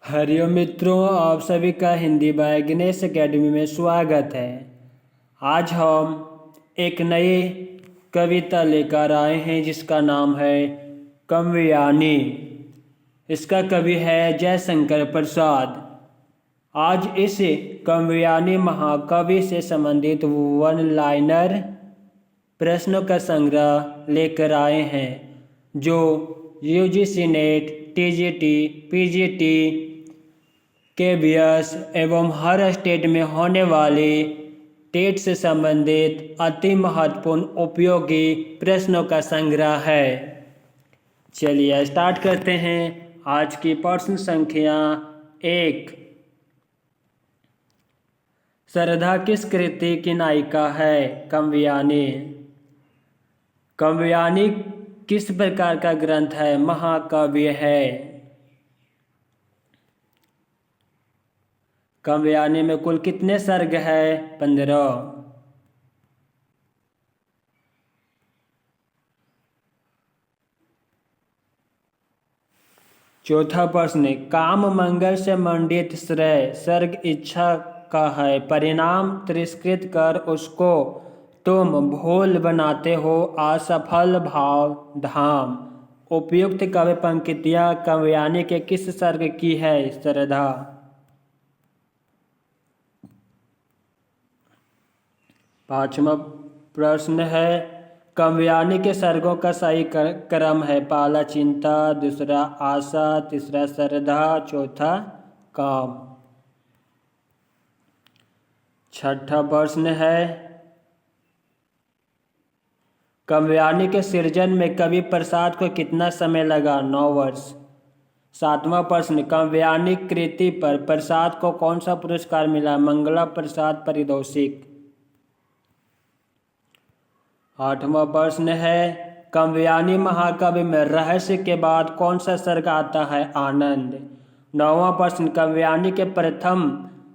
हरिओम मित्रों, आप सभी का हिंदी बाय गणेश एकेडमी में स्वागत है। आज हम एक नई कविता लेकर आए हैं जिसका नाम है काव्यानी। इसका कवि है जयशंकर प्रसाद। आज इस काव्यानी महाकाव्य से संबंधित वन लाइनर प्रश्नों का संग्रह लेकर आए हैं जो UGC net, TGT, PGT, KVS एवं हर स्टेट में होने वाली टेट से संबंधित अति महत्वपूर्ण उपयोगी प्रश्नों का संग्रह है। चलिए स्टार्ट करते हैं। आज की प्रश्न संख्या 1। श्रद्धा किस कृति की नायिका है? काव्यानी। काव्यानी किस प्रकार का ग्रंथ है? महाकाव्य है। काव्यानी में कुल कितने सर्ग है? 15। चौथा प्रश्न, काम मंगल से मंडित श्रेय सर्ग इच्छा का है, परिणाम तिरस्कृत कर उसको तुम भूल बनाते हो असफल भाव धाम। उपयुक्त काव्य पंक्तियां काव्यानी के किस सर्ग की है? श्रद्धा। पांचवा प्रश्न है, काव्यानी के सर्गों का सही क्रम है? पहला चिंता, दूसरा आशा, तीसरा श्रद्धा, चौथा काम। छठा प्रश्न है, काव्यानी के सृजन में कवि प्रसाद को कितना समय लगा? 9 वर्ष। सातवां प्रश्न, काव्यानी कृति पर प्रसाद को कौन सा पुरस्कार मिला? मंगला प्रसाद पारितोषिक। आठवां प्रश्न है, काव्यानी महाकाव्य में रहस्य के बाद कौन सा सर्ग आता है? आनंद। नौवां प्रश्न, काव्यानी के प्रथम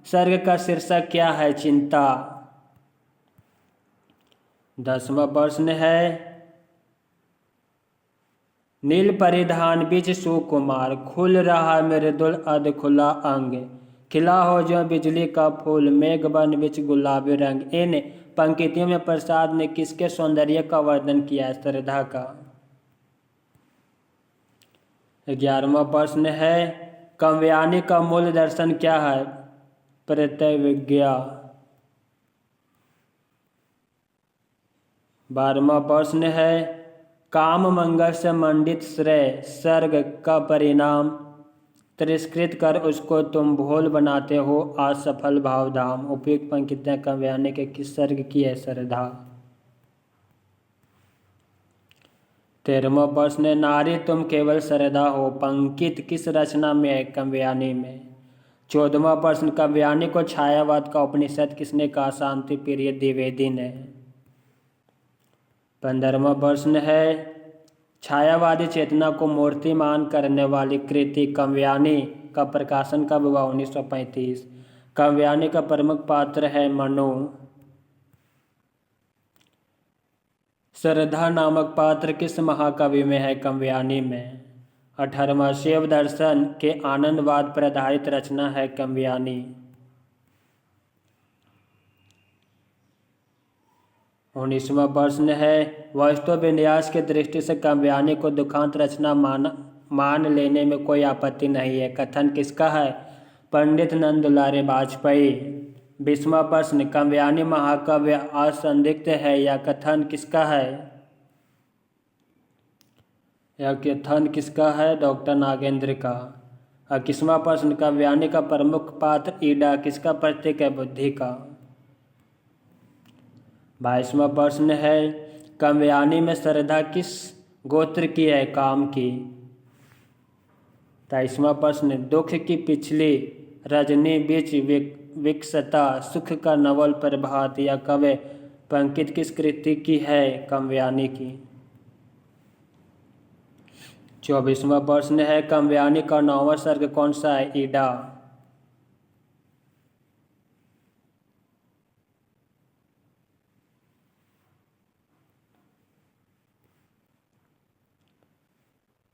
सर्ग का शीर्षक क्या है? चिंता। 10वां प्रश्न है, नील परिधान बीच सुकुमार खुल रहा मृदुल अध खुला अंग, खिला हो जो बिजली का फूल मेघ बन बिच गुलाबी रंग। इन पंक्तियों में प्रसाद ने किसके सौंदर्य का वर्णन किया है? श्रद्धा का। 11वां प्रश्न है, काव्यानी का मूल दर्शन क्या है? प्रत्यविज्ञा। 12वां प्रश्न है, काम मंगल से मंडित श्रेय सर्ग का परिणाम तिरस्कृत कर उसको तुम भूल बनाते हो असफल भाव धाम। उपयुक्त पंक्तियां काव्यानी के किस सर्ग की है? श्रद्धा। 13वां प्रश्न है, नारी तुम केवल श्रद्धा हो पंकित किस रचना में है? काव्यानी में। 14वां प्रश्न, काव्यानी को छायावाद का उपनिषद किसने कहा? शांति प्रिय द्विवेदी ने। 15वां प्रश्न है, छायावादी चेतना को मूर्तिमान करने वाली कृति काव्यानी का प्रकाशन कब हुआ? 1935। काव्यानी का प्रमुख पात्र है मनु। श्रद्धा नामक पात्र किस महाकाव्य में है? काव्यानी में। 18वां, शिव दर्शन के आनंदवाद पर आधारित रचना है? काव्यानी। 19वां प्रश्न है, वस्तु विन्यास की दृष्टि से काव्यानी को दुखांत रचना मान लेने में कोई आपत्ति नहीं है। कथन किसका है? पंडित नंद दुलारे वाजपेयी। 20वां प्रश्न, काव्यानी महाकाव्य असंदिग्ध है या कथन किसका है? यह कथन किसका है? डॉक्टर नागेंद्र का। 21वां प्रश्न, काव्यानी का प्रमुख पात्र ईडा किसका प्रतीक है? बुद्धि का। 22वां प्रश्न है, काव्यानी में श्रद्धा किस गोत्र की है? काम की। 23वां प्रश्न, दुख की पिछली रजनी बीच विकसता सुख का नवल प्रभात या कवि पंकित किस कृति की है? काव्यानी की। 24वां प्रश्न है, काव्यानी का 9वां सर्ग कौन सा है? ईडा।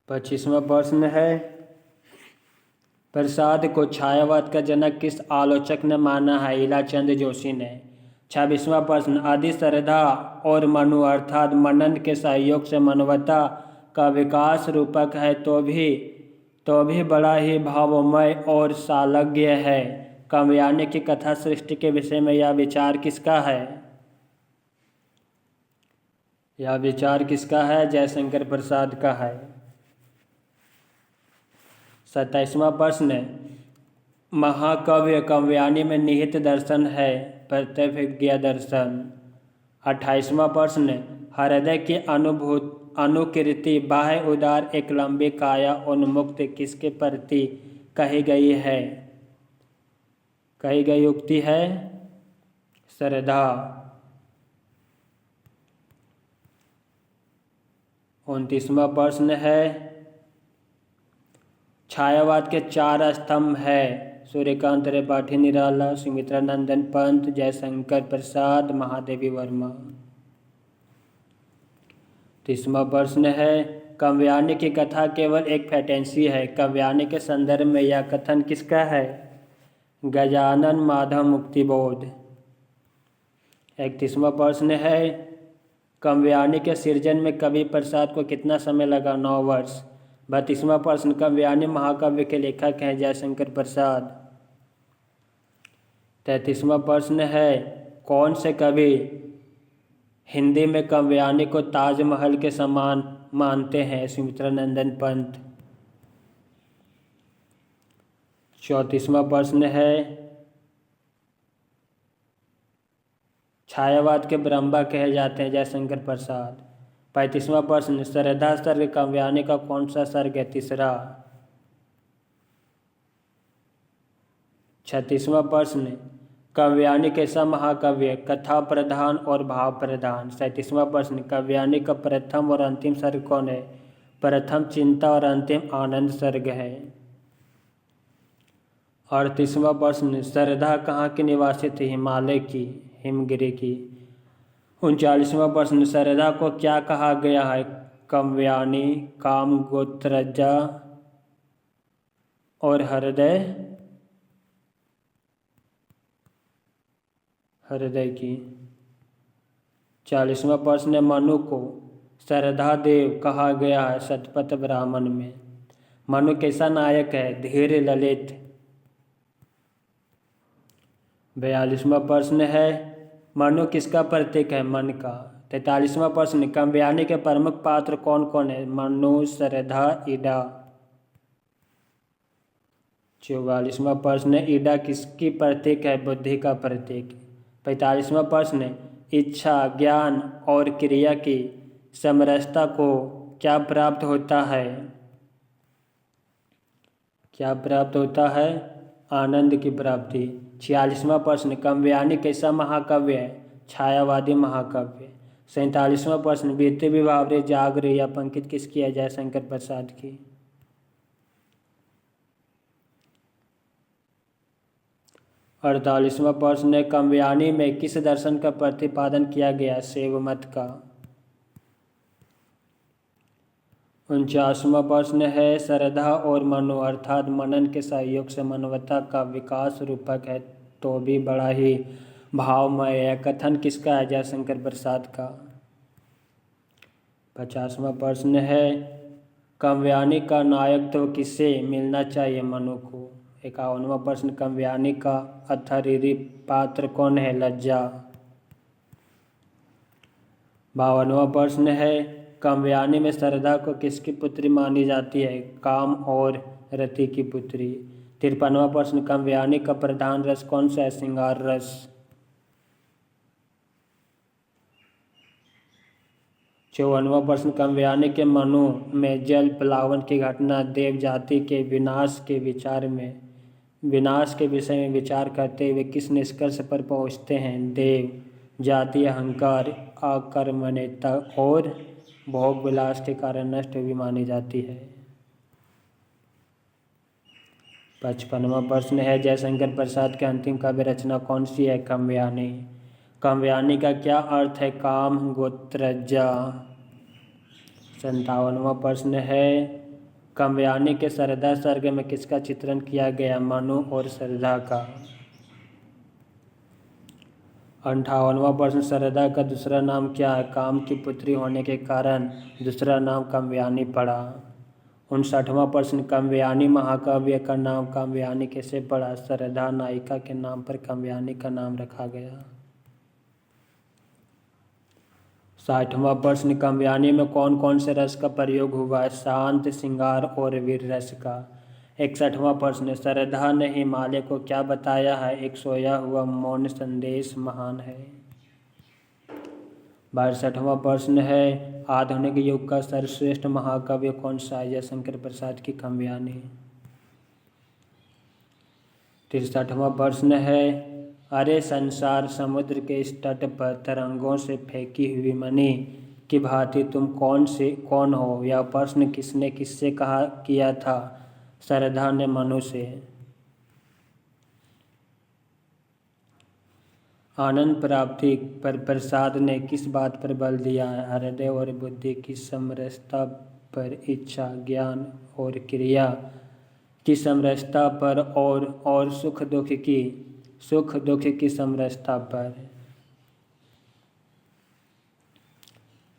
25वां प्रश्न है, प्रसाद को छायावाद का जनक किस आलोचक ने माना है? ईलाचंद जोशी ने। 26वां प्रश्न, आदि श्रद्धा और मनु अर्थात मनन के सहयोग से मानवता का विकास रूपक है तो भी बड़ा ही भावमय और सालज्ञ है। काव्यानि की कथा सृष्टि के विषय में यह विचार किसका है? यह विचार किसका है? जयशंकर प्रसाद का है। 27वां प्रश्न, महाकाव्य काव्यानि में निहित दर्शन है? प्रत्यभिज्ञा दर्शन। 28वां प्रश्न, हृदय की अनुकृति बाह्य उदार एक लंबी काया उन्मुक्त किसके प्रति कही गई है? कही गई उक्ति है श्रद्धा। 29वां प्रश्न है, छायावाद के 4 स्तंभ है? सूर्यकांत त्रिपाठी निराला, सुमित्रा नंदन पंत, जयशंकर प्रसाद, महादेवी वर्मा। 30वां प्रश्न है, काव्यानि की कथा केवल एक फैंटेसी है? काव्यानि के संदर्भ में यह कथन किसका है? गजानन माधव मुक्तिबोध। 31वां प्रश्न है, काव्यानि के सृजन में कवि प्रसाद को कितना समय लगा? 9 वर्ष। 32वां प्रश्न, काव्यानि महाकाव्य के लेखक हैं? जयशंकर प्रसाद। 33वां प्रश्न है, कौन से कवि हिंदी में काव्यानि को ताजमहल के समान मानते हैं? सुमित्रा नंदन पंत। 34वां प्रश्न है, छायावाद के ब्रह्मा कहे जाते हैं? जयशंकर प्रसाद। 35वां प्रश्न, श्रद्धा सर्ग काव्यानि का कौन सा सर्ग है? तीसरा। 36वां प्रश्न, काव्यानि कैसा महाकाव्य? कथा प्रधान और भाव प्रधान। 37वां प्रश्न, काव्यानि का प्रथम और अंतिम सर्ग कौन है? प्रथम चिंता और अंतिम आनंद सर्ग है। 38वां प्रश्न, श्रद्धा कहाँ की निवासी थी? हिमालय की, हिमगिरी की। 39वां प्रश्न, श्रद्धा को क्या कहा गया है? काव्यानि, काम, गोत्रजा और हृदय की। 40वां प्रश्न, मनु को श्रद्धा देव कहा गया है? शतपथ ब्राह्मण में। मनु कैसा नायक है? धीर ललित। 42वां प्रश्न है, मनु किसका प्रतीक है? मन का। 43वां प्रश्न, काव्यानि के प्रमुख पात्र कौन कौन है? मनु, श्रद्धा, ईडा। 44वां प्रश्न, ईडा किसकी प्रतीक है? बुद्धि का प्रतीक। 45वां प्रश्न, इच्छा, ज्ञान और क्रिया की समरसता को क्या प्राप्त होता है? क्या प्राप्त होता है? आनंद की प्राप्ति। 46वां प्रश्न, काव्यानि कैसा महाकाव्य है? छायावादी महाकाव्य। 47वां प्रश्न, बीते विभावरे जागरे या पंक्ति किसकी है? जयशंकर प्रसाद की। 48वां प्रश्न, काव्यानि में किस दर्शन का प्रतिपादन किया गया? शैव मत का। 49वां प्रश्न है, श्रद्धा और मनु अर्थात मनन के सहयोग से मानवता का विकास रूपक है तो भी बड़ा ही भावमय है, कथन किसका है? जयशंकर प्रसाद का। 50वां प्रश्न है, काव्यानि का नायकत्व किससे मिलना चाहिए? मनु को। 51वां प्रश्न, काव्यानि का अथर्वरी पात्र कौन है? लज्जा। 52वां प्रश्न है, काव्यानि में श्रद्धा को किसकी पुत्री मानी जाती है? काम और रति की पुत्री। 53वां प्रश्न, काव्यानि का प्रधान रस कौन सा है? श्रृंगार रस। 54वां प्रश्न, काव्यानि के मनु में जल प्लावन की घटना देव जाति के विनाश के विषय में विचार करते हुए किस निष्कर्ष पर पहुँचते हैं? देव जाति अहंकार, अकर्मण्यता और भोग विलास के कारण नष्ट हुई मानी जाती है। 55वां प्रश्न है, जयशंकर प्रसाद की अंतिम काव्य रचना कौन सी है? काव्यानि। काव्यानि का क्या अर्थ है? काम, गोत्रजा। 57वां प्रश्न है, काव्यानी के सरधा सर्ग में किसका चित्रण किया गया? मनु और सरधा का। 58वां प्रश्न, सरधा का दूसरा नाम क्या है? काम की पुत्री होने के कारण दूसरा नाम काव्यानी पड़ा। 59वां प्रश्न, काव्यानी महाकाव्य का नाम काव्यानी कैसे पड़ा? सरधा नायिका के नाम पर काव्यानी का नाम रखा गया। 60वां प्रश्न, काव्यानी में कौन कौन से रस का प्रयोग हुआ है? शांत, श्रृंगार और वीर रस का। 61वां प्रश्न, सरधा ने हिमालय को क्या बताया है? एक सोया हुआ मौन संदेश महान है। 62वां प्रश्न है, आधुनिक युग का सर्वश्रेष्ठ महाकाव्य कौन सा है? जयशंकर प्रसाद की काव्यानी। 63वां प्रश्न है, अरे संसार समुद्र के इस तट पर तरंगों से फेंकी हुई मणि की भांति तुम कौन हो? यह प्रश्न किसने किससे किया था? सरधा ने मनु से। आनंद प्राप्ति पर प्रसाद ने किस बात पर बल दिया है? हृदय और बुद्धि की समरसता पर, इच्छा, ज्ञान और क्रिया की समरसता पर और सुख दुख की समरसता पर।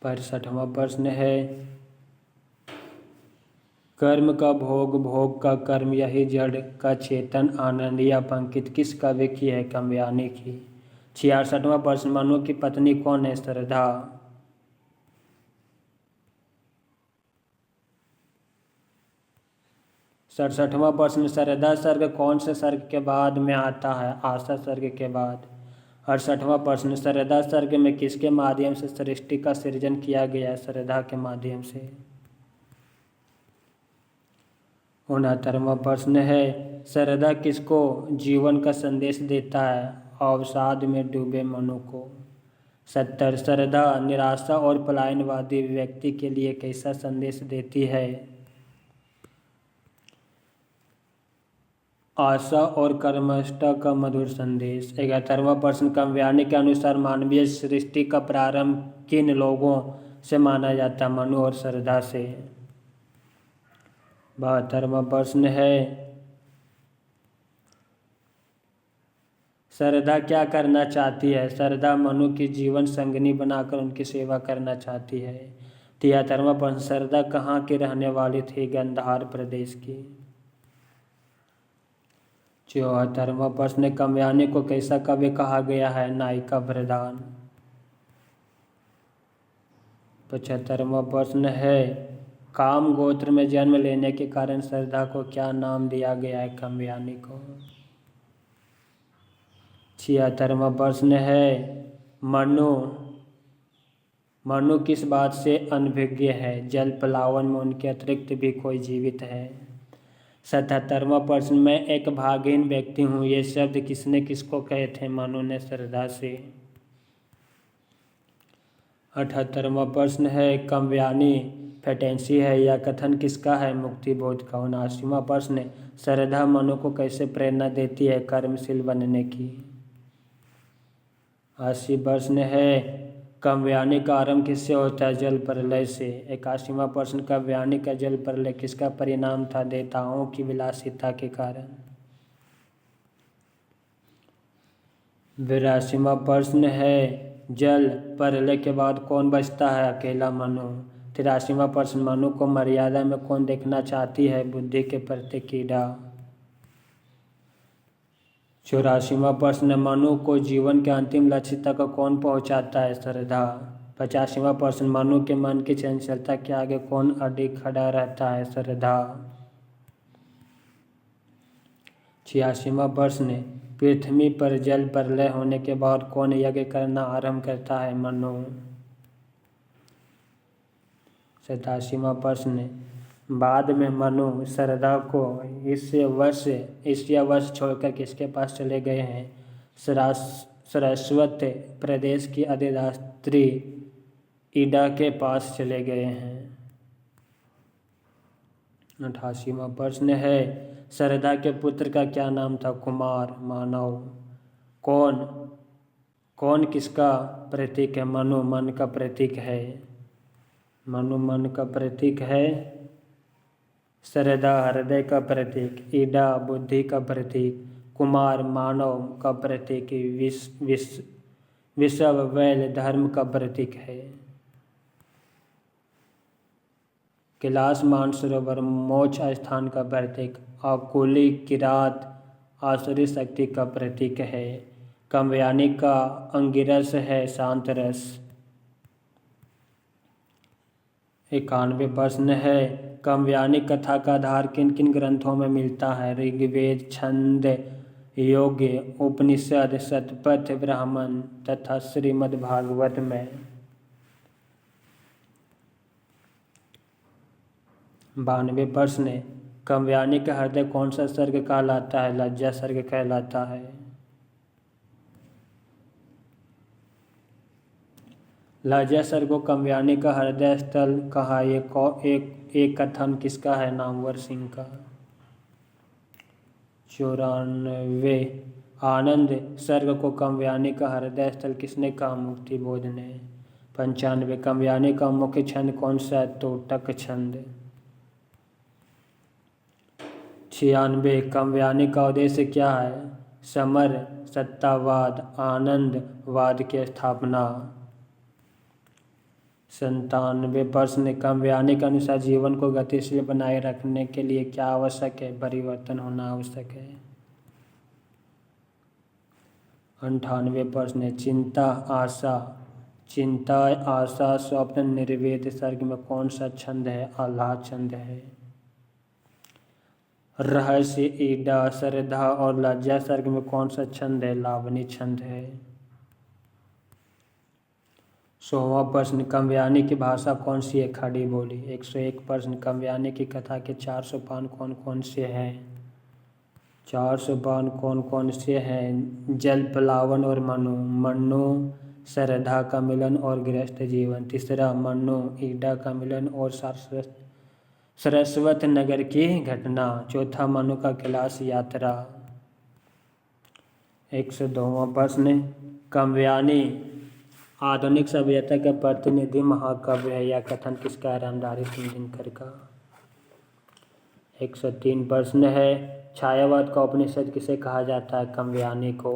65वां प्रश्न है, कर्म का भोग, भोग का कर्म, यही जड़ का चेतन आनंद, यह पंक्ति किस कवि की है? काव्यानी की। 66वां प्रश्न, मनु की पत्नी कौन है? सरधा। 67वां प्रश्न, सरधा सर्ग कौन से सर्ग के बाद में आता है? आशा सर्ग के बाद। 68वां प्रश्न, सरधा सर्ग में किसके माध्यम से सृष्टि का सृजन किया गया है? सरधा के माध्यम से। 69वां प्रश्न है, सरधा किसको जीवन का संदेश देता है? अवसाद में डूबे मनु को। 70, सरधा निराशा और पलायनवादी व्यक्ति के लिए कैसा संदेश देती है? आशा और कर्मष्ठता का मधुर संदेश। 71वां प्रश्न, काव्यानी के अनुसार मानवीय सृष्टि का प्रारंभ किन लोगों से माना जाता है? मनु और सरधा से। 72वां प्रश्न है, सरधा क्या करना चाहती है? सरधा मनु की जीवन संगिनी बनाकर उनकी सेवा करना चाहती है। 73वां प्रश्न, सरधा कहाँ की रहने वाली थी? गांधार प्रदेश की। 74वां प्रश्न, काव्यानी को कैसा कवि कहा गया है? नायिका प्रधान। 75वां प्रश्न है, काम गोत्र में जन्म लेने के कारण सरधा को क्या नाम दिया गया है? काव्यानी को। 76वां प्रश्न है, मनु किस बात से अनभिज्ञ है? जल प्लावन में उनके अतिरिक्त भी कोई जीवित है? 77वां प्रश्न, मैं एक भागहीन व्यक्ति हूँ, ये शब्द किसने किसको कहे थे? मनु ने सरधा से। 78वां प्रश्न है, काव्यानी फैंटेसी है, यह कथन किसका है? मुक्तिबोध का। 79वां प्रश्न, सरधा मनु को कैसे प्रेरणा देती है कर्मशील बनने की? 80 प्रश्न है, काव्यानी का आरंभ किससे होता है? जल प्रलय से। 81वां प्रश्न, काव्यानी का जल प्रलय किसका परिणाम था? देवताओं की विलासिता के कारण। 82वां प्रश्न है, जल प्रलय के बाद कौन बचता है? अकेला मनु। 83वां प्रश्न, मनु को मर्यादा में कौन देखना चाहती है? बुद्धि के प्रति कीड़ा। 84वां प्रश्न, मनु को जीवन के अंतिम लक्ष्य तक कौन पहुंचाता है? सरधा। 85वां प्रश्न, मनु के मन की चंचलता के आगे कौन अडिग खड़ा रहता है? सरधा। 86वां प्रश्न, पृथ्वी पर जल प्रलय होने के बाद कौन यज्ञ करना आरंभ करता है? मनु। 87वां प्रश्न, बाद में मनु सरधा को ईर्ष्यावश छोड़कर किसके पास चले गए हैं? सरस्वत प्रदेश की अधिष्ठात्री ईडा के पास चले गए हैं। 88वां प्रश्न है, सरधा के पुत्र का क्या नाम था? कुमार। मानव। कौन किसका प्रतीक है? मनु मन का प्रतीक है। मनु मन का प्रतीक है। श्रद्धा हृदय का प्रतीक, ईडा बुद्धि का प्रतीक, कुमार मानव का प्रतीक, विषव वैल धर्म का प्रतीक है। कैलाश मानसरोवर मोक्ष स्थान का प्रतीक, आकुली किरात आसुरी शक्ति का प्रतीक है। कामयानी का अंगिरस है शांत रस। 91 प्रश्न है, कामयानी कथा का आधार किन किन ग्रंथों में मिलता है? ऋग्वेद, छंद, योग्य, उपनिषद, शतपथ ब्राह्मण तथा श्रीमद् भागवत में। 92 प्रश्न, कामयानी का हृदय कौन सा सर्ग कहलाता है? लज्जा सर्ग कहलाता है। लज्जा सर्ग को कामयानी का हृदय स्थल कहा। एक कथन किसका है? नामवर सिंह का। 94, आनंद सर्ग को कामयानी का हृदय स्थल किसने कहा? मुक्ति बोध ने। 95, कामयानी का मुख्य छंद कौन सा है? तोटक छंद। 96, कामयानी का उद्देश्य क्या है? समर, सत्तावाद, आनंदवाद की स्थापना। 97 प्रश्न, कामयानी के अनुसार जीवन को गतिशील बनाए रखने के लिए क्या आवश्यक है? परिवर्तन होना आवश्यक है। 98 प्रश्न, चिंता आशा स्वप्न निर्वेद सर्ग में कौन सा छंद है? आह्लाद छंद है। रहस्य, ईडा, श्रद्धा और लज्जा सर्ग में कौन सा छंद है? लावणी छंद है। 100वां प्रश्न, कामयानी की भाषा कौन सी है? खड़ी बोली। 101 प्रश्न, कामयानी की कथा के 4 सोपान कौन कौन से हैं? 4 सोपान कौन कौन से हैं? जल प्लावन और मनु, श्रद्धा का मिलन और गृहस्थ जीवन। तीसरा मनु, ईडा का मिलन और सरस्वत नगर की घटना। चौथा मनु का कैलाश यात्रा। 102वां प्रश्न, कामयानी आधुनिक सभ्यता का प्रतिनिधि महाकाव्य है। यह कथन किसका है? रामधारी सिंह दिनकर का। 103 प्रश्न है, छायावाद का उपनिषद किसे कहा जाता है? कामयानी को।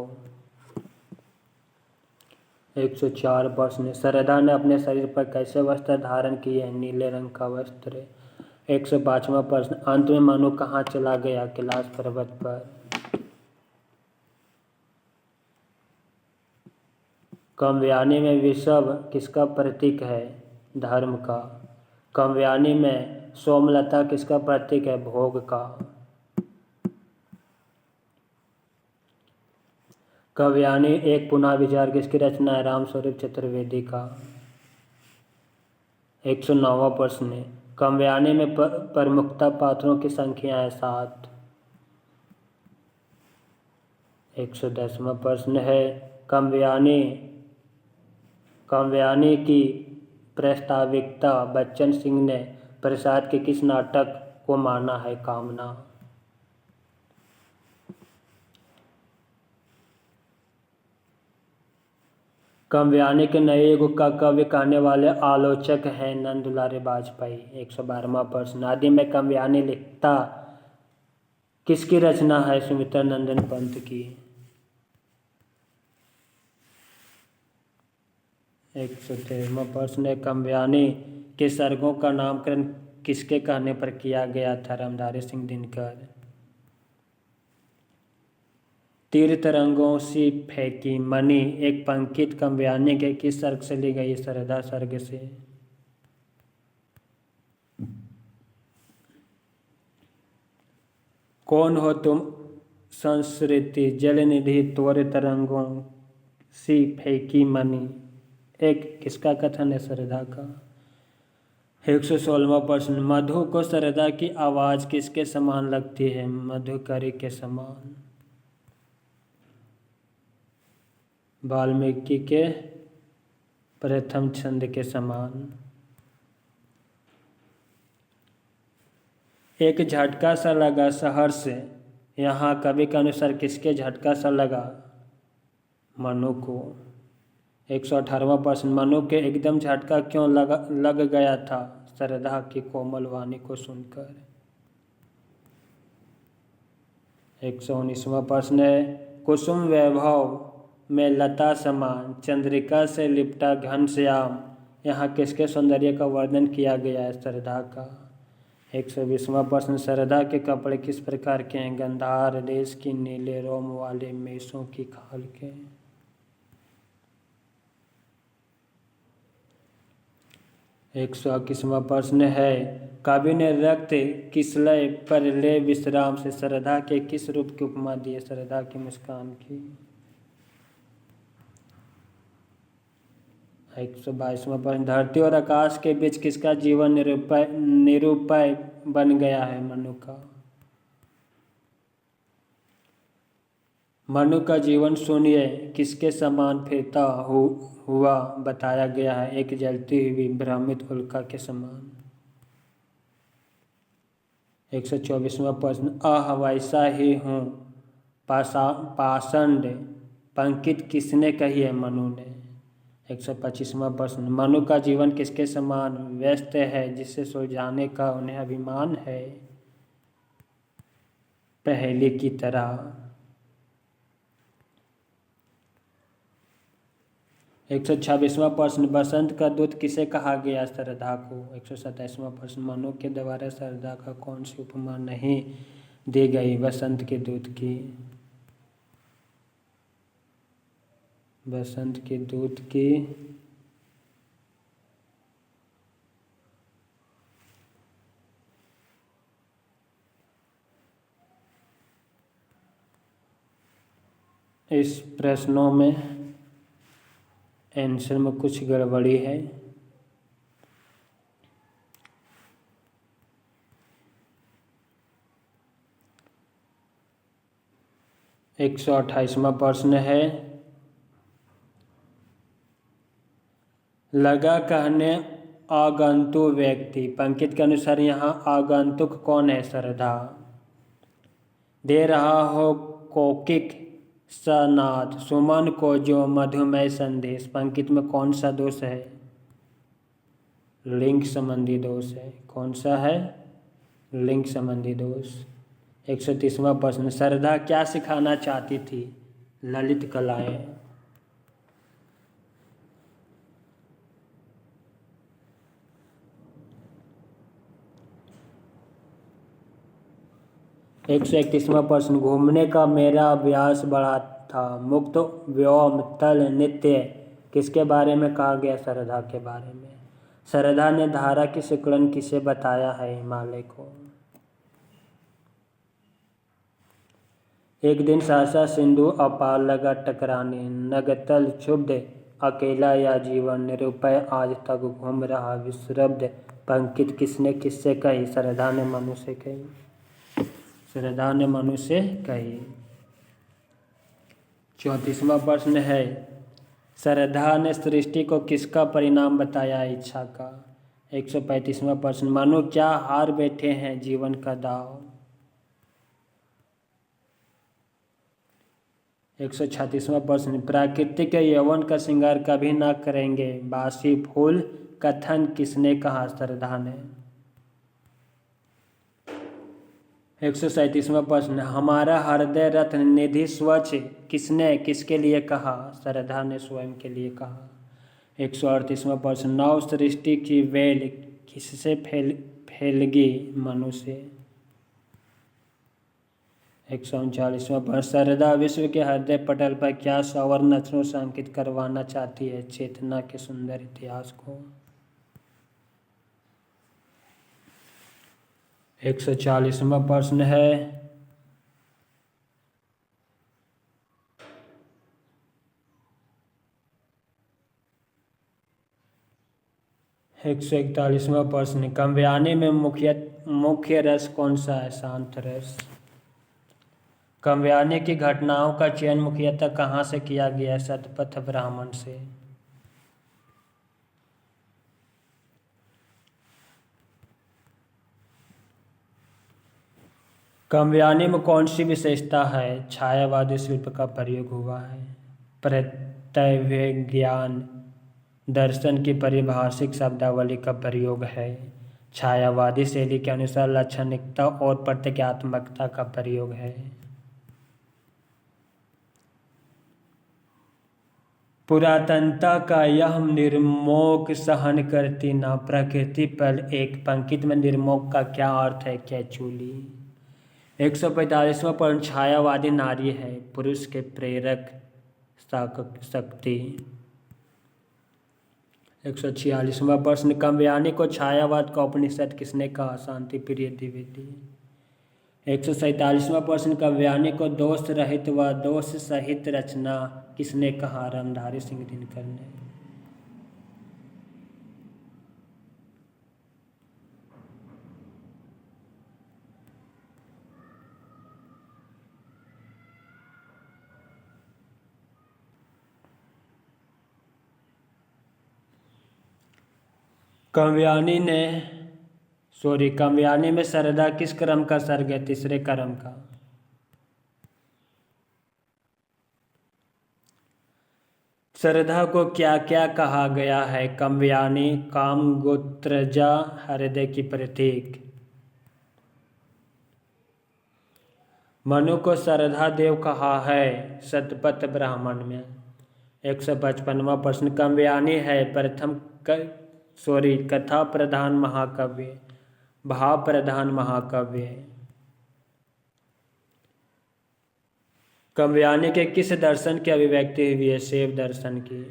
104 प्रश्न, श्रद्धा ने अपने शरीर पर कैसे वस्त्र धारण किए? नीले रंग का वस्त्र। 105वां प्रश्न, अंत में मनु कहाँ चला गया? कैलाश पर्वत पर। कामयानी में विषव किसका प्रतीक है? धर्म का। कामयानी में सोमलता किसका प्रतीक है? भोग का। कामयानी एक पुनः विचार किसकी रचना है? रामस्वरूप चतुर्वेदी का। 109वां प्रश्न, कामयानी में प्रमुखता पात्रों की संख्या है 7। 110वां प्रश्न है, कामयानी की प्रास्ताविकता बच्चन सिंह ने प्रसाद के किस नाटक को माना है? कामना। कामयानी के नए युग का कवि कहने वाले आलोचक हैं नंद दुलारे वाजपेयी। 112वां प्रश्न, आदि में कामयानी लिखता किसकी रचना है? सुमित्रा नंदन पंत की। 113वां प्रश्न है, कामयानी के सर्गों का नामकरण किसके कहने पर किया गया था? रामधारी सिंह दिनकर। तीर तरंगों सी फेंकी मनी एक पंक्ति कामयानी के किस सर्ग से ली गई? श्रद्धा सर्ग से। कौन हो तुम संस्कृति जलनिधि त्वर तरंगों सी फेंकी मनी एक किसका कथन है? श्रद्धा का। 116वां प्रश्न, मधु को श्रद्धा की आवाज किसके समान लगती है? मधुकरी के समान। वाल्मीकि के प्रथम छंद के समान। एक झटका सा लगा शहर से, यहाँ कवि के अनुसार किसके झटका सा लगा? मनु को। 118वां प्रश्न, मनु के एकदम झटका क्यों लग गया था? श्रद्धा की कोमल वाणी को सुनकर। 119वां प्रश्न है, कुसुम वैभव में लता समान चंद्रिका से लिपटा घनश्याम, यहाँ किसके सौंदर्य का वर्णन किया गया है? श्रद्धा का। 120वां प्रश्न, श्रद्धा के कपड़े किस प्रकार के हैं? गंधार, रेश की, नीले रोम वाले, मेषों की खाल के। 121वां प्रश्न है, कवि ने रक्त किसलय पर ले विश्राम से श्रद्धा के किस रूप की उपमा दी है? श्रद्धा की मुस्कान की। 122वां प्रश्न, धरती और आकाश के बीच किसका जीवन निरूपय बन गया है? मनु का। मनु का जीवन शून्य किसके समान फिरता हुआ बताया गया है? एक जलती हुई भ्रमित उल्का के समान। 124वां प्रश्न, वैसा ही हूँ पाषाण पंकित किसने कही है? मनु ने। 125वां प्रश्न, मनु का जीवन किसके समान व्यस्त है जिससे सुलझाने का उन्हें अभिमान है? पहले की तरह। 126वां प्रश्न, बसंत का दूत किसे कहा गया? श्रद्धा को। 127वां प्रश्न, मनु के द्वारा श्रद्धा का कौन सी उपमा नहीं दी गई बसंत के दूत की? बसंत के दूत की इस प्रश्नों में आंसर में कुछ गड़बड़ी है। 128वां प्रश्न है, लगा कहने आगंतुक व्यक्ति, पंकित के अनुसार यहाँ आगंतुक कौन है? श्रद्धा। दे रहा हो कोकिक सनाद सुमन को जो मधुमेह संदेश, पंकित में कौन सा दोष है? लिंग संबंधी दोष है। कौन सा है? लिंग संबंधी दोष। 130वां प्रश्न, श्रद्धा क्या सिखाना चाहती थी? ललित कलाएं। 131वां प्रश्न, घूमने का मेरा अभ्यास बड़ा था, मुक्त व्योम तल नित्य किसके बारे में कहा गया? श्रद्धा के बारे में। श्रद्धा ने धारा की सिकुड़न किसे बताया है? हिमालय को। एक दिन सहसा सिंधु अपार लगा टकराने, नगतल क्षुब्ध अकेला या जीवन निरुपय आज तक घूम रहा विश्रब्ध, पंकित किसने किससे कही? श्रद्धा ने मनु से कही। श्रद्धा ने मनु से कही। 34वां प्रश्न है, श्रद्धा ने सृष्टि को किसका परिणाम बताया? इच्छा का। 135वां प्रश्न, मनु क्या हार बैठे हैं जीवन का दाव? 136वां प्रश्न, प्राकृतिक यौवन का श्रृंगार कभी ना करेंगे, बासी फूल कथन किसने कहा? श्रद्धा ने। 137वां प्रश्न, हमारा हृदय रत्न निधि स्वच्छ किसने किसके लिए कहा? श्रद्धा ने स्वयं के लिए कहा। 138वां प्रश्न, नव सृष्टि की वेल किससे फैलगी? मनु से। 139वां प्रश्न, श्रद्धा विश्व के हृदय पटल पर क्या सवर्ण अक्षरों से अंकित करवाना चाहती है? चेतना के सुंदर इतिहास को। 140वां प्रश्न है, 141वां प्रश्न, काव्यानि में मुख्य रस कौन सा है? शांत रस। काव्यानि की घटनाओं का चयन मुख्यतः कहाँ से किया गया है? शतपथ ब्राह्मण से। काव्यानि में कौन सी विशेषता है? छायावादी शिल्प का प्रयोग हुआ है। प्रत्यभिज्ञान दर्शन की पारिभाषिक शब्दावली का प्रयोग है। छायावादी शैली के अनुसार लाक्षणिकता और प्रतीकात्मकता का प्रयोग है। पुरातनता का यह निर्मोक सहन करती ना प्रकृति पर एक पंक्ति में निर्मोक का क्या अर्थ है क्या चूली। 145वां प्रश्न छायावादी नारी है पुरुष के प्रेरक शक्ति। 146वां प्रश्न काव्यानी को छायावाद का उपनिषद किसने कहा। शांति प्रिय द्विवेदी। 147वां प्रश्न काव्यानी को दोष रहित व दोष सहित रचना किसने कहा। रामधारी सिंह दिनकर ने। काव्यानी में सरदा किस क्रम का सर्ग है। तीसरे क्रम का। सरदा को क्या क्या कहा गया है। काव्यानी काम गोत्रजा हृदय की प्रतीक। मनु को सरदा देव कहा है शतपथ ब्राह्मण में। 155वां प्रश्न काव्यानी है प्रथम कथा प्रधान महाकाव्य भाव प्रधान महाकाव्य। काव्यानी के किस दर्शन की अभिव्यक्ति हुई है। शैव दर्शन की।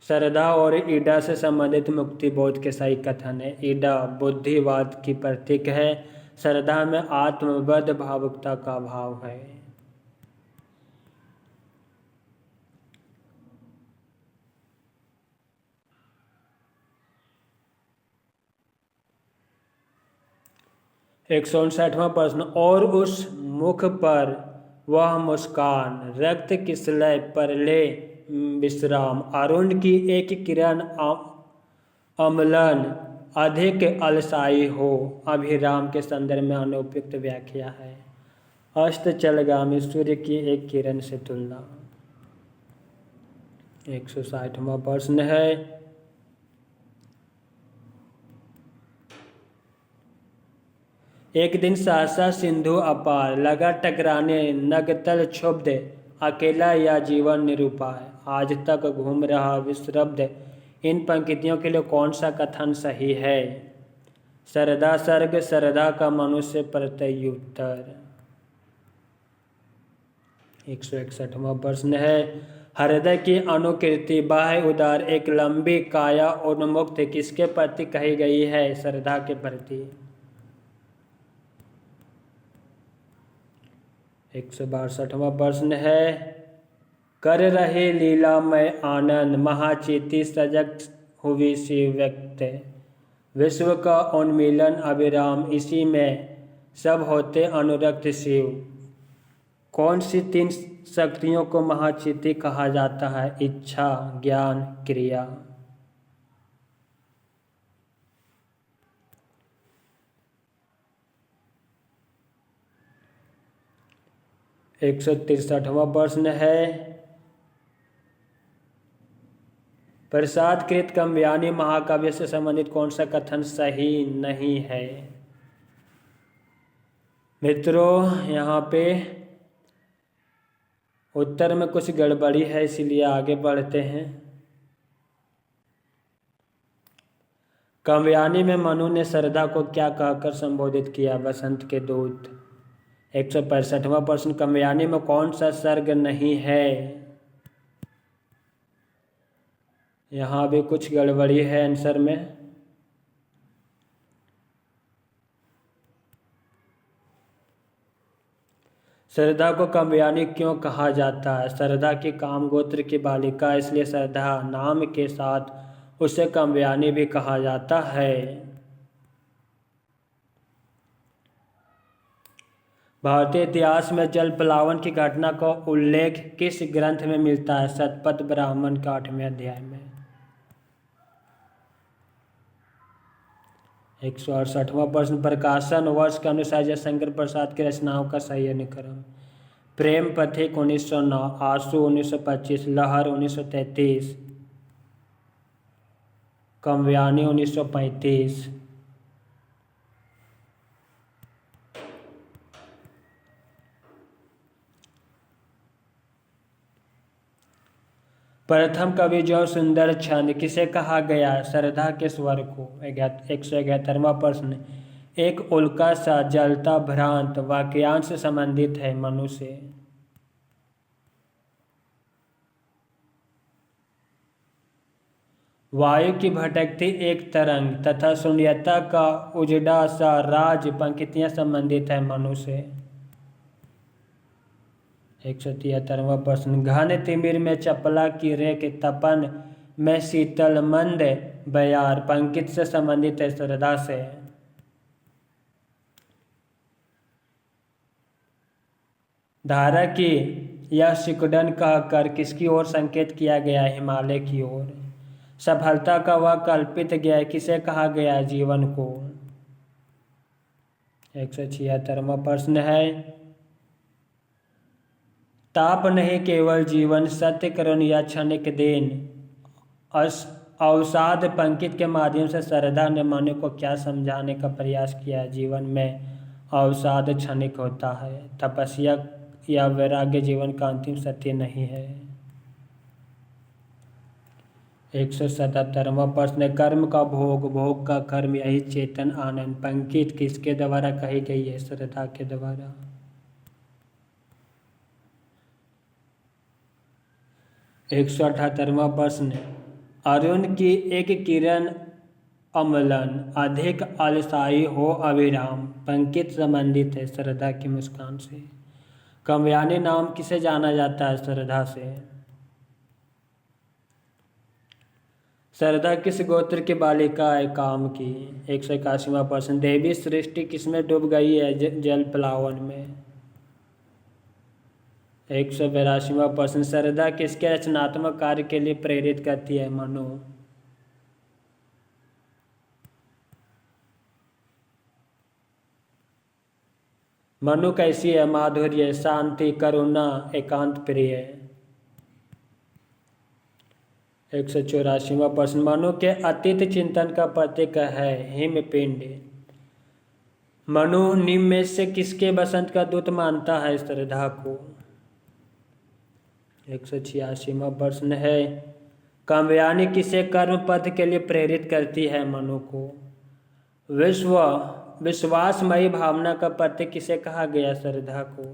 सरदा और ईडा से संबंधित मुक्ति बोध के सही कथन है। ईडा बुद्धिवाद की प्रतीक है। सरदा में आत्मबद्ध भावुकता का भाव है। एक 159वां प्रश्न और उस मुख पर वह मुस्कान रक्त किसलय पर ले विश्राम अरुण की एक किरण अम्लन अधिक अलसाई हो। अभिराम के संदर्भ में अनुपयुक्त व्याख्या है। अस्त चलगामी सूर्य की एक किरण से तुलना। 160वां प्रश्न है एक दिन सहसा सिंधु अपार लगा टकराने नगतल क्षुब्ध अकेला या जीवन निरुपाय आज तक घूम रहा विश्रब्ध। इन पंक्तियों के लिए कौन सा कथन सही है। सरदा सर्ग सरदा का मनुष्य प्रत्युत्तर। 161वां प्रश्न है हृदय की अनुकृति बाह्य उदार एक लंबी काया उन्मुक्त किसके प्रति कही गई है। सरदा के प्रति। 162वां प्रश्न है कर रहे लीलामय आनंद महाचेती सजग हुई सी व्यक्त विश्व का उन्मीलन अभिराम इसी में सब होते अनुरक्त शिव। कौन सी तीन शक्तियों को महाचेती कहा जाता है। इच्छा ज्ञान क्रिया। 163वां प्रश्न है प्रसादकृत काव्यानी महाकाव्य से संबंधित कौन सा कथन सही नहीं है। मित्रों यहाँ पे उत्तर में कुछ गड़बड़ी है इसलिए आगे बढ़ते हैं। काव्यानी में मनु ने सरदा को क्या कहकर संबोधित किया। बसंत के दूत। 165वां प्रश्न काव्यानी में कौन सा सर्ग नहीं है। यहाँ भी कुछ गड़बड़ी है आंसर में। सरदा को काव्यानी क्यों कहा जाता है। सरदा की काम गोत्र की बालिका इसलिए सरदा नाम के साथ उसे काव्यानी भी कहा जाता है। भारतीय इतिहास में जल प्लावन की घटना का उल्लेख किस ग्रंथ में मिलता है। शतपथ ब्राह्मण के 8वें अध्याय में। 168वां प्रश्न प्रकाशन वर्ष के अनुसार जयशंकर प्रसाद की रचनाओं का सही अनुक्रम। प्रेम पथिक 1909, आंसू 1925, लहर 1933, काव्यानी 1935। प्रथम कवि जो सुंदर छंद किसे कहा गया? श्रद्धा के स्वर को। 171वां प्रश्न, एक उल्का सा जलता भ्रांत वाक्यांश से संबंधित है मनु से। वायु की भटकती एक तरंग तथा शून्यता का उजड़ा सा राज पंक्तियां संबंधित है मनु से। 173वां प्रश्न, घन तिमिर में चपला की रेख तपन में शीतल मंद बयार पंक्ति से संबंधित है श्रद्धा से। धारा की यह सिकुड़न कहकर किसकी ओर संकेत किया गया? हिमालय की ओर। सफलता का वह कल्पित ज्ञेय किसे कहा गया? जीवन को। 176वां प्रश्न है, ताप नहीं केवल जीवन सत्य करुण या क्षणिक देन अवसाद पंक्ति के माध्यम से श्रद्धा ने मनु को क्या समझाने का प्रयास किया? जीवन में अवसाद क्षणिक होता है, तपस्या या वैराग्य जीवन का अंतिम सत्य नहीं है। 177वां प्रश्न, कर्म का भोग भोग का कर्म यही चेतन आनंद पंक्ति किसके द्वारा कही गई है? श्रद्धा के द्वारा। 178वां प्रश्न, अरुण की एक किरण अम्लन अधिक अलसाई हो अविराम पंक्ति संबंधित है श्रद्धा की मुस्कान से। कामयानी नाम किसे जाना जाता है? श्रद्धा से। श्रद्धा किस गोत्र की बालिका है? काम की। 181वां प्रश्न, देवी सृष्टि किसमें डूब गई है? जल प्लावन में। 182वां प्रश्न, श्रद्धा किसके रचनात्मक कार्य के लिए प्रेरित करती है? मनु। मनु कैसी है? माधुर्य, शांति, करुणा, एकांत प्रिय। 184वां प्रश्न, मनु के अतीत चिंतन का प्रतीक है? हिमपिंड। मनु निम्न में से किसके बसंत का दूत मानता है? श्रद्धा को। 186वां प्रश्न है, कामयानी किसे कर्म पथ के लिए प्रेरित करती है? मनु को। विश्वासमयी भावना का प्रतीक किसे कहा गया? श्रद्धा को।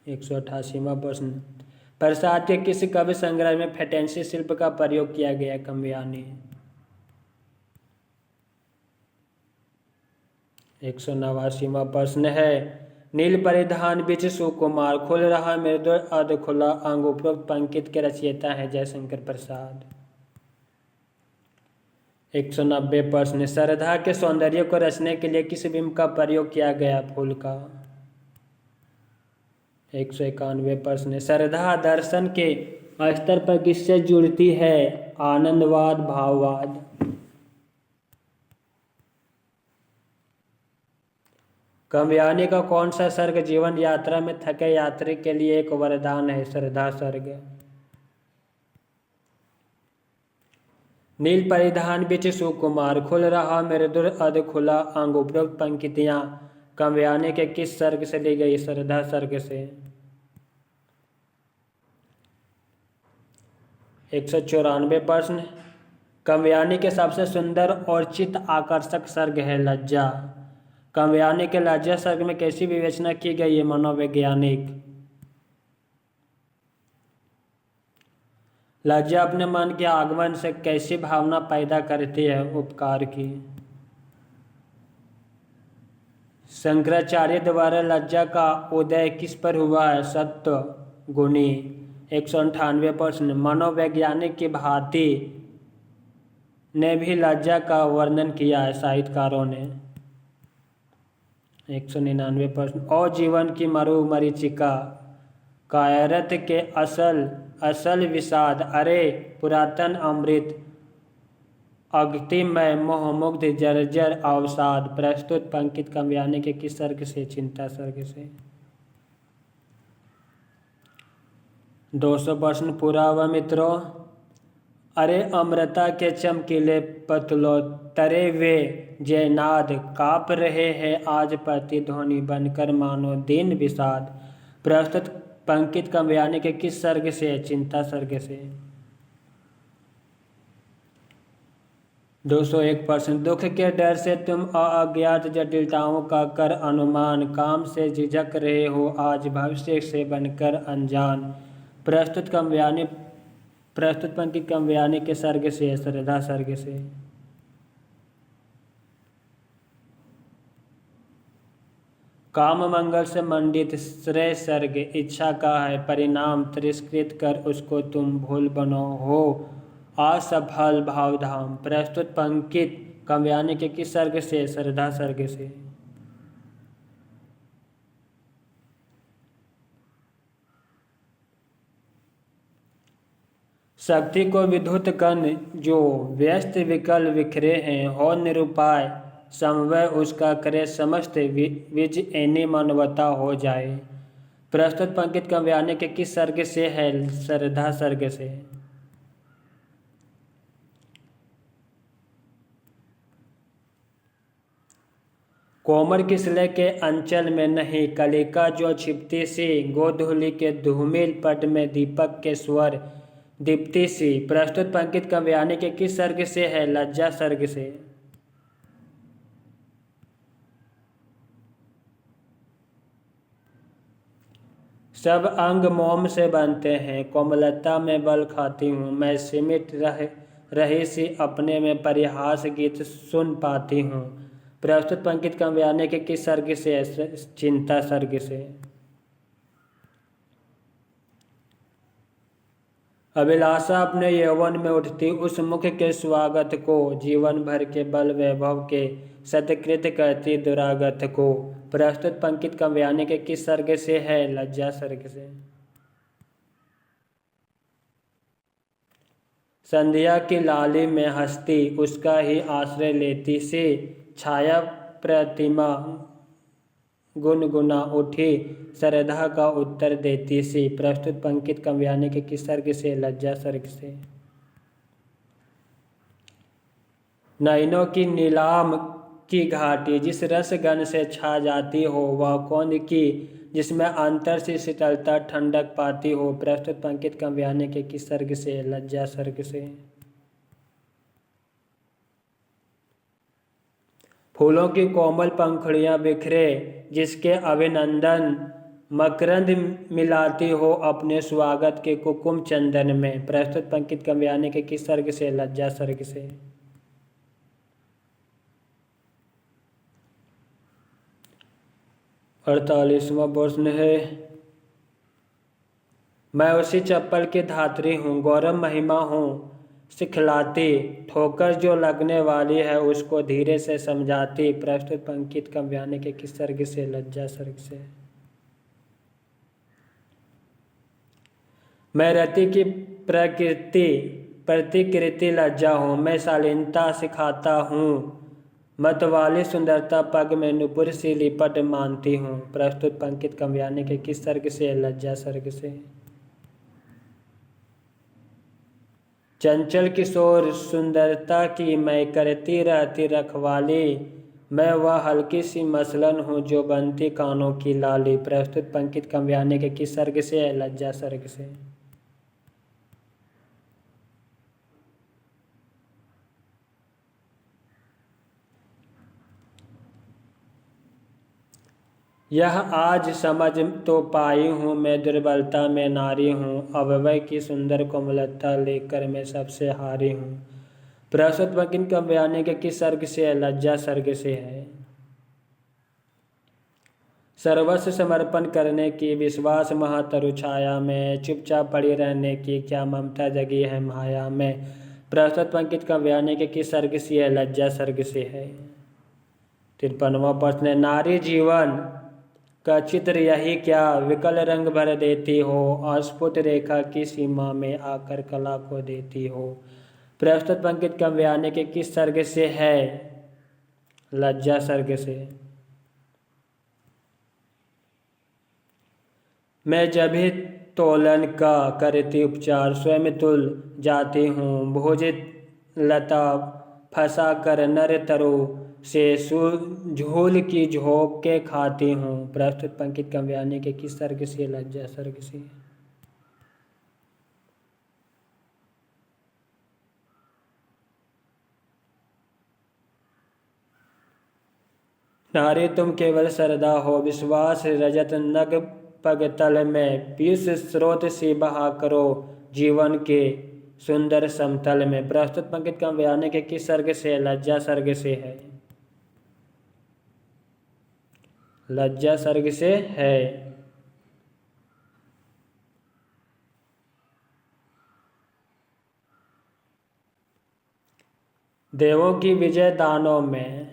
188वां प्रश्न, प्रसाद के किस कवि संग्रह में फैंटेसी शिल्प का प्रयोग किया गया? कामयानी। 189वां प्रश्न है, नील परिधान बीच सुकुमार खुल रहा मृदु अर्ध खुला अंग उपरोक्त पंक्ति के रचयिता है जयशंकर प्रसाद। 190 प्रश्न, श्रद्धा के सौंदर्य को रचने के लिए किस बिंब का प्रयोग किया गया? फूल का। 191 प्रश्न, श्रद्धा दर्शन के स्तर पर किससे जुड़ती है? आनंदवाद, भाववाद। कामयानी का कौन सा सर्ग जीवन यात्रा में थके यात्री के लिए एक वरदान है? श्रद्धा सर्ग। नील परिधान बीच सुकुमार खुल रहा मृदुल अर्ध खुला अंग उपरोक्त पंक्तियां कामयानी के किस सर्ग से ली गई? श्रद्धा सर्ग से। 194 प्रश्न, कामयानी के सबसे सुंदर और चित्त आकर्षक सर्ग है लज्जा। कामयानी के लज्जा सर्ग में कैसी विवेचना की गई है? मनोवैज्ञानिक। लज्जा अपने मन के आगमन से कैसी भावना पैदा करती है? उपकार की। शंकराचार्य द्वारा लज्जा का उदय किस पर हुआ है? सत्व गुणी। 198 प्रश्न, मनोवैज्ञानिक की भांति ने भी लज्जा का वर्णन किया है साहित्यकारों ने। 199 प्रश्न, और जीवन की मरु मरीचिका कायरत के असल विषाद अरे पुरातन अमृत अगतिमय मोहमुग्ध जर्जर अवसाद प्रस्तुत पंक्ति कामयानी के किस सर्ग से? चिंता सर्ग से। 200 प्रश्न, पूरा व मित्रों, अरे अमृता के चमकीले पतलो तरे वे जयनाद काप रहे हैं आज प्रतिध्वनि बनकर मानो दिन विषाद प्रस्तुत पंकित काव्यानि के किस सर्ग से है? चिंता सर्ग से। 201%। दुख के डर से तुम अज्ञात जटिलताओं का कर अनुमान, काम से झिझक रहे हो आज भविष्य से बनकर अनजान। प्रस्तुत पंकित काव्यानि के सर्ग से है? श्रद्धा सर्ग से। काम मंगल से मंडित श्रेय सर्ग, इच्छा का है परिणाम, तिरस्कृत कर उसको तुम भूल बनो हो असफल भावधाम। प्रस्तुत पंकित काव्यानि के किस सर्ग से? श्रद्धा सर्ग से। शक्ति को विधुत कण जो व्यस्त विकल बिखरे हैं, हो निरुपाय समवय उसका करे समस्त विज एनी मानवता हो जाए। प्रस्तुत पंकित काव्यानि के किस सर्ग से है? श्रद्धा सर्ग से। कोमल किसले के अंचल में नहीं, कलिका जो छिपती सी, गोधूलि के धूमिल पट में दीपक के स्वर दीप्ति सी। प्रस्तुत पंकित काव्यानि के किस सर्ग से है? लज्जा सर्ग से। सब अंग मोम से बनते हैं, कोमलता में बल खाती हूँ, मैं सिमट रही सी अपने में परिहास गीत सुन पाती हूँ। प्रस्तुत पंकित काव्यानि के किस सर्ग से है? चिंता सर्ग से। अभिलाषा अपने यौवन में उठती उस मुख के स्वागत को, जीवन भर के बल वैभव के सत्कृत करती दुरागत को। प्रस्तुत पंकित काव्यानि के किस सर्ग से है? लज्जा सर्ग से। संध्या की लाली में हस्ती उसका ही आश्रय लेती सी, छाया प्रतिमा गुनगुना उठी श्रद्धा का उत्तर देती सी। प्रस्तुत पंकित काव्यानि के किस सर्ग से? लज्जा सर्ग से। नैनों की नीलाम की घाटी जिस रस गन से छा जाती हो, वह कौन की जिसमें अंतर से शीतलता ठंडक पाती हो। प्रस्तुत पंकित काव्यानि के किस सर्ग से? लज्जा सर्ग से। फूलों की कोमल पंखुड़ियां बिखरे जिसके अभिनंदन मकरंद मिलाती हो अपने स्वागत के कुकुम चंदन में। प्रस्तुत पंकित काव्यानि के किस सर्ग से? लज्जा सर्ग से। अड़तालीसवां प्रश्न है, मैं उसी चप्पल की धात्री हूँ, गौरव महिमा हूँ सिखलाती, ठोकर जो लगने वाली है उसको धीरे से समझाती। प्रस्तुत पंकित काव्यानि के किस सर्ग से? लज्जा सर्ग से। मैं रति की प्रतिकृति लज्जा हूँ, मैं शालीनता सिखाता हूँ, मतवाली सुंदरता पग में नुपुर सी लिपट मानती हूँ। प्रस्तुत पंकित काव्यानि के किस सर्ग से? लज्जा सर्ग से। चंचल किशोर सुंदरता की मैं करती रहती रखवाली, मैं वह हल्की सी मसलन हूँ जो बनती कानों की लाली। प्रस्तुत पंकित काव्यानि के किस सर्ग से? लज्जा सर्ग से। यह आज समझ तो पाई हूँ मैं दुर्बलता में नारी हूँ, अव्यय की सुंदर कोमलता लेकर मैं सबसे हारी हूँ। प्रस्तुत पंकित काव्यानि के किस सर्ग से? लज्जा सर्ग से है। सर्वस्व समर्पण करने की विश्वास महातरु छाया में, चुपचाप पड़ी रहने की क्या ममता जगी है माया में। प्रस्तुत पंकित काव्यानि के किस सर्ग से? है लज्जा सर्ग से है। 53वां प्रश्न है, नारी जीवन का चित्र यही क्या विकल रंग भर देती हो, अस्फुट रेखा की सीमा में आकर कला को देती हो। प्रस्तुत पंकित काव्यानि के किस सर्ग से है? लज्जा सर्ग से। मैं जब भी तोलन का करती उपचार स्वयं तुल जाती हूँ, भोजित लता फंसा कर नर तरु से झूल की झोंक के खाती हूँ। प्रस्तुत पंक्ति काव्यानी के किस सर्ग से? लज्जा सर्ग से। नारी तुम केवल श्रद्धा हो, विश्वास रजत नग पगतल में, पीयूष स्रोत से बहा करो जीवन के सुंदर समतल में। प्रस्तुत पंक्ति काव्यानी के किस सर्ग से? लज्जा सर्ग से है। लज्जा सर्ग से है। देवों की विजय दानों में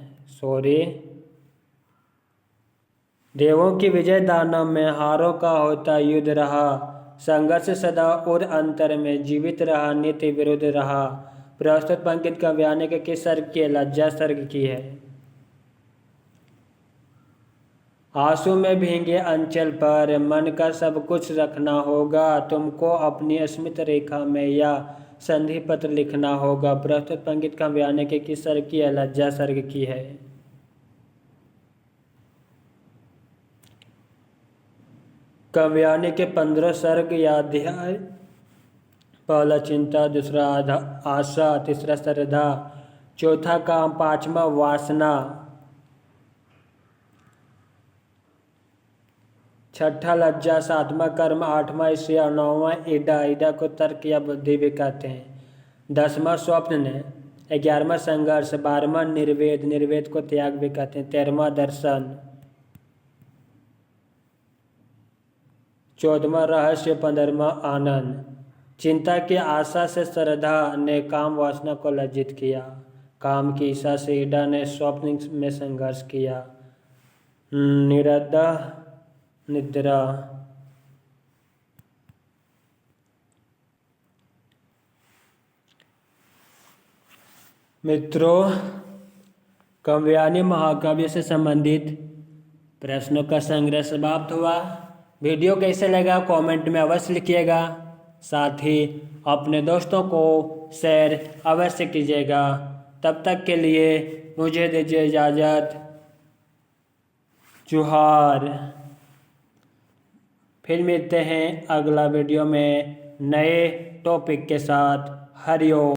देवों की विजय दानव में, हारों का होता युद्ध रहा, संघर्ष सदा और अंतर में, जीवित रहा नित्य विरुद्ध रहा। प्रस्तुत पंक्ति काव्यानी के किस सर्ग की? लज्जा सर्ग की है। आंसू में भींगे अंचल पर मन का सब कुछ रखना होगा, तुमको अपनी स्मित रेखा में या संधि पत्र लिखना होगा। प्रस्तुत पंक्ति काव्यानी के किस सर्ग की है? लज्जा सर्ग की है। काव्यानी के 15 सर्ग या अध्याय: पहला चिंता, दूसरा आशा, तीसरा श्रद्धा, चौथा काम, पांचवा वासना, छठा लज्जा, सातवां कर्म, आठवां ईर्ष्या, नौवां ईडा को तर्क या बुद्धि भी कहते हैं, 10वां स्वप्न, 11वां संघर्ष, 12वां निर्वेद को त्याग भी कहते हैं, 13वां दर्शन, 14वां रहस्य, 15वां आनंद। चिंता की आशा से श्रद्धा ने काम वासना को लज्जित किया, काम की इच्छा से ईडा ने स्वप्न में संघर्ष किया, निद्रा। मित्रों, काव्यानी महाकाव्य से संबंधित प्रश्नों का संग्रह समाप्त हुआ। वीडियो कैसे लगा कमेंट में अवश्य लिखिएगा, साथ ही अपने दोस्तों को शेयर अवश्य कीजिएगा। तब तक के लिए मुझे दीजिए इजाज़त। जोहार। फिर मिलते हैं अगला वीडियो में नए टॉपिक के साथ। हरिओम।